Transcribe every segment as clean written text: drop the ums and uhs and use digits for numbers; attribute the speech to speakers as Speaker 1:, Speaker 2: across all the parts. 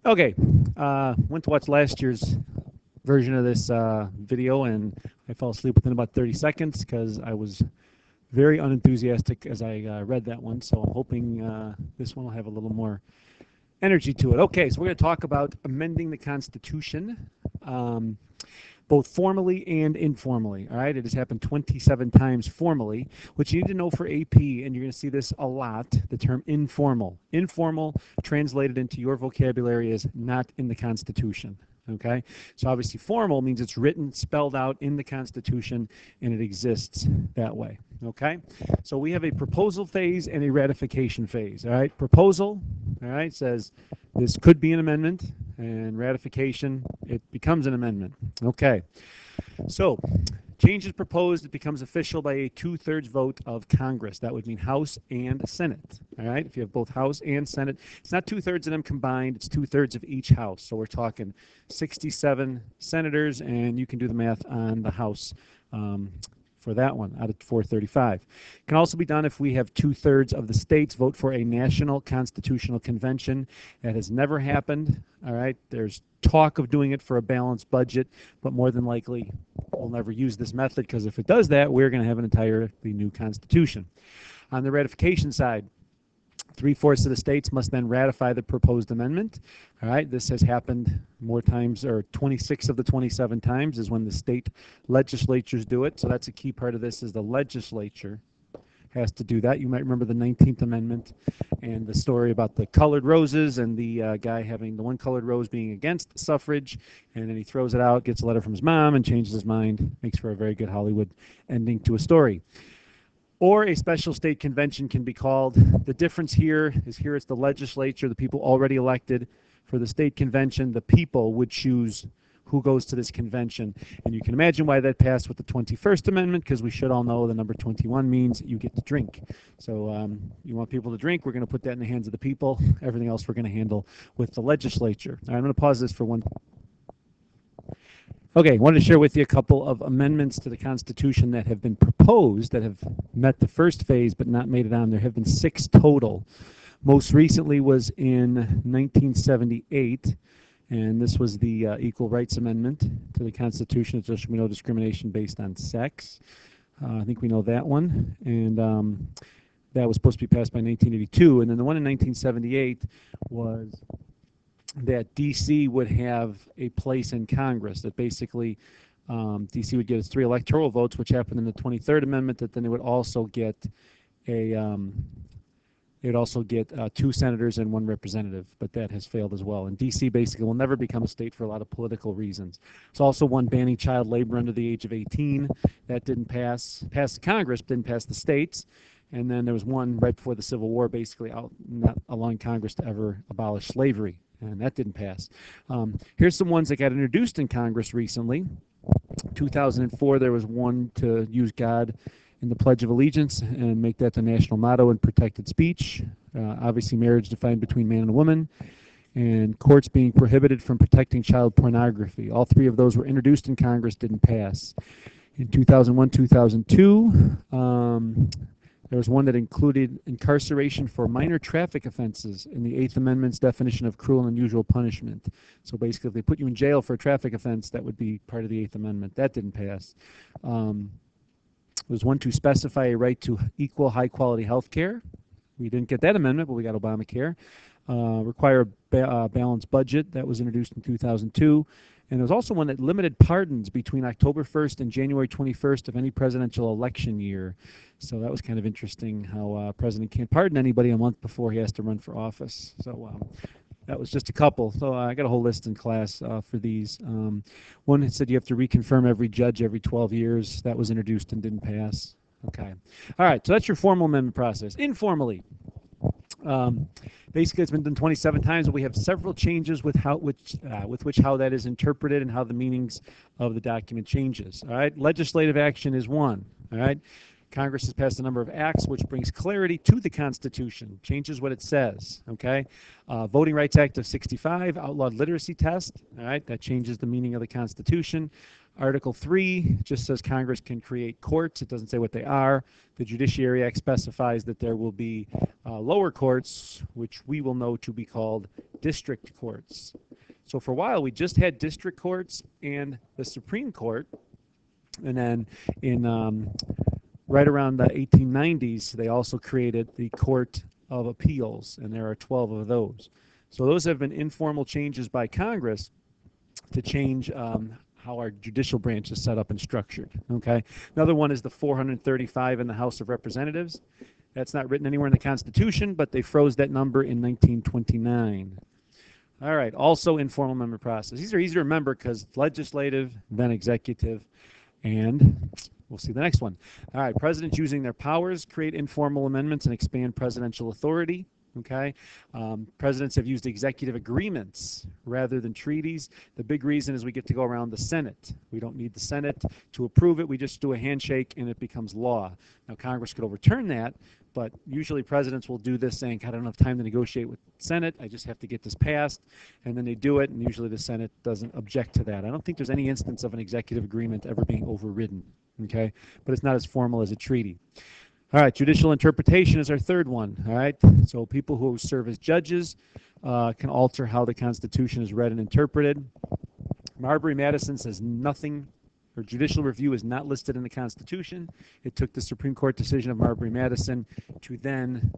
Speaker 1: Okay, went to watch last year's version of this video, and I fell asleep within about 30 seconds because I was very unenthusiastic as I read that one. So I'm hoping this one will have a little more energy to it. Okay, so we're going to talk about amending the Constitution, um, both formally and informally. All right, it has happened 27 times formally. What you need to know for AP, and you're going to see this a lot, the term informal. Informal, translated into your vocabulary, is not in the Constitution. Okay, so obviously formal means it's written, spelled out in the Constitution, and it exists that way. Okay, so we have a proposal phase and a ratification phase. All right, proposal, all right, says this could be an amendment, and ratification, it becomes an amendment. Okay, so change is proposed, it becomes official by a 2/3 vote of Congress. That would mean House and Senate. All right, if you have both House and Senate, it's not 2/3 of them combined, it's 2/3 of each House. So we're talking 67 senators, and you can do the math on the House for that one out of 435. It can also be done if we have 2/3 of the states vote for a national constitutional convention. That has never happened. All right, there's talk of doing it for a balanced budget, but more than likely we'll never use this method, because if it does that, we're going to have an entirely new constitution. On the ratification side, 3/4 of the states must then ratify the proposed amendment. All right, this has happened more times, or 26 of the 27 times is when the state legislatures do it. So that's a key part of this, is the legislature has to do that. You might remember the 19th Amendment and the story about the colored roses, and the guy having the one colored rose being against suffrage, and then he throws it out, gets a letter from his mom, and changes his mind. Makes for a very good Hollywood ending to a story. Or a special state convention can be called. The difference here is, here it's the legislature, the people already elected. For the state convention, the people would choose who goes to this convention. And you can imagine why that passed with the 21st Amendment, because we should all know the number 21 means you get to drink. So you want people to drink, we're going to put that in the hands of the people. Everything else we're going to handle with the legislature. All right, I'm going to pause this for one. Okay, I wanted to share with you a couple of amendments to the Constitution that have been proposed, that have met the first phase but not made it on. There have been 6 total. Most recently was in 1978, and this was the Equal Rights Amendment to the Constitution. It's just, we know, discrimination based on sex. I think we know that one. And that was supposed to be passed by 1982. And then the one in 1978 was that D.C. would have a place in Congress, that basically D.C. would get its 3 electoral votes, which happened in the 23rd Amendment, that then it would also get a it would also get 2 senators and 1 representative, but that has failed as well. And D.C. basically will never become a state for a lot of political reasons. There's also one banning child labor under the age of 18. That didn't pass the Congress, didn't pass the states. And then there was one right before the Civil War, basically not allowing Congress to ever abolish slavery, and that didn't pass. Here's some ones that got introduced in Congress recently. 2004, there was one to use God in the Pledge of Allegiance and make that the national motto and protected speech. Obviously, marriage defined between man and woman, and courts being prohibited from protecting child pornography. All 3 of those were introduced in Congress, didn't pass. In 2001, 2002, there was one that included incarceration for minor traffic offenses in the 8th Amendment's definition of cruel and unusual punishment. So basically, if they put you in jail for a traffic offense, that would be part of the 8th Amendment. That didn't pass. There was one to specify a right to equal high-quality health care. We didn't get that amendment, but we got Obamacare. Require a balanced budget. That was introduced in 2002. And there was also one that limited pardons between October 1st and January 21st of any presidential election year. So that was kind of interesting, how a president can't pardon anybody a month before he has to run for office. So that was just a couple. So I got a whole list in class for these. One that said you have to reconfirm every judge every 12 years. That was introduced and didn't pass. Okay. All right, so that's your formal amendment process. Informally, basically it's been done 27 times, but we have several changes with how that is interpreted and how the meanings of the document changes. All right, legislative action is one. All right, Congress has passed a number of acts which brings clarity to the Constitution, changes what it says, okay? Voting Rights Act of 65, outlawed literacy test, all right? That changes the meaning of the Constitution. Article 3 just says Congress can create courts. It doesn't say what they are. The Judiciary Act specifies that there will be lower courts, which we will know to be called district courts. So for a while, we just had district courts and the Supreme Court. And then in right around the 1890s, they also created the Court of Appeals, and there are 12 of those. So those have been informal changes by Congress to change how our judicial branch is set up and structured. Okay. Another one is the 435 in the House of Representatives. That's not written anywhere in the Constitution, but they froze that number in 1929. All right. Also, informal amendment process. These are easy to remember because legislative, then executive, and we'll see the next one. All right. Presidents using their powers create informal amendments and expand presidential authority. Okay. Presidents have used executive agreements rather than treaties. The big reason is we get to go around the Senate. We don't need the Senate to approve it. We just do a handshake and it becomes law. Now, Congress could overturn that, but usually presidents will do this saying, I don't have time to negotiate with the Senate. I just have to get this passed. And then they do it, and usually the Senate doesn't object to that. I don't think there's any instance of an executive agreement ever being overridden. Okay. But it's not as formal as a treaty. All right, judicial interpretation is our third one. All right, so people who serve as judges can alter how the Constitution is read and interpreted. Marbury-Madison says nothing, or judicial review is not listed in the Constitution. It took the Supreme Court decision of Marbury-Madison to then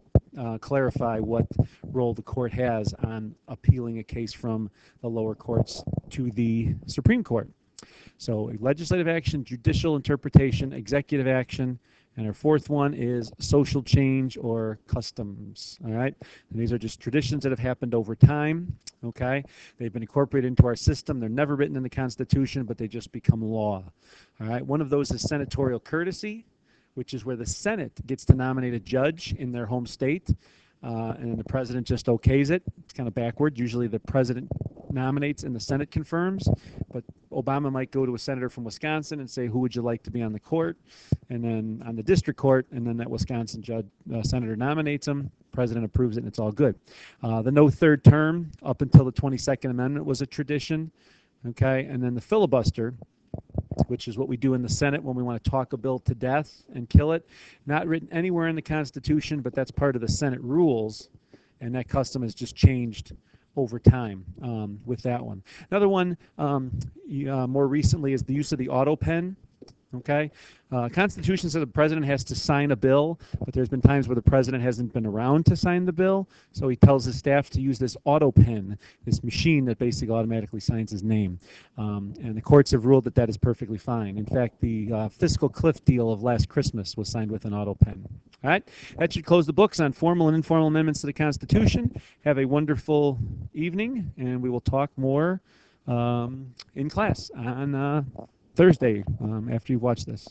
Speaker 1: clarify what role the court has on appealing a case from the lower courts to the Supreme Court. So legislative action, judicial interpretation, executive action, and our fourth one is social change or customs. All right, and these are just traditions that have happened over time. Okay, they've been incorporated into our system. They're never written in the Constitution, but they just become law. All right, one of those is senatorial courtesy, which is where the Senate gets to nominate a judge in their home state, and the president just okays it. It's kind of backward. Usually the president nominates and the Senate confirms, but Obama might go to a senator from Wisconsin and say, who would you like to be on the court? And then on the district court, and then that Wisconsin judge, senator nominates him, president approves it, and it's all good. The no third term up until the 22nd Amendment was a tradition, okay? And then the filibuster, which is what we do in the Senate when we want to talk a bill to death and kill it. Not written anywhere in the Constitution, but that's part of the Senate rules, and that custom has just changed over time with that one. Another one more recently is the use of the auto pen. Okay, Constitution says the president has to sign a bill, but there's been times where the president hasn't been around to sign the bill, so he tells his staff to use this auto pen, this machine that basically automatically signs his name. And the courts have ruled that that is perfectly fine. In fact, the fiscal cliff deal of last Christmas was signed with an auto pen. All right, that should close the books on formal and informal amendments to the Constitution. Have a wonderful evening, and we will talk more in class on Thursday after you watch this.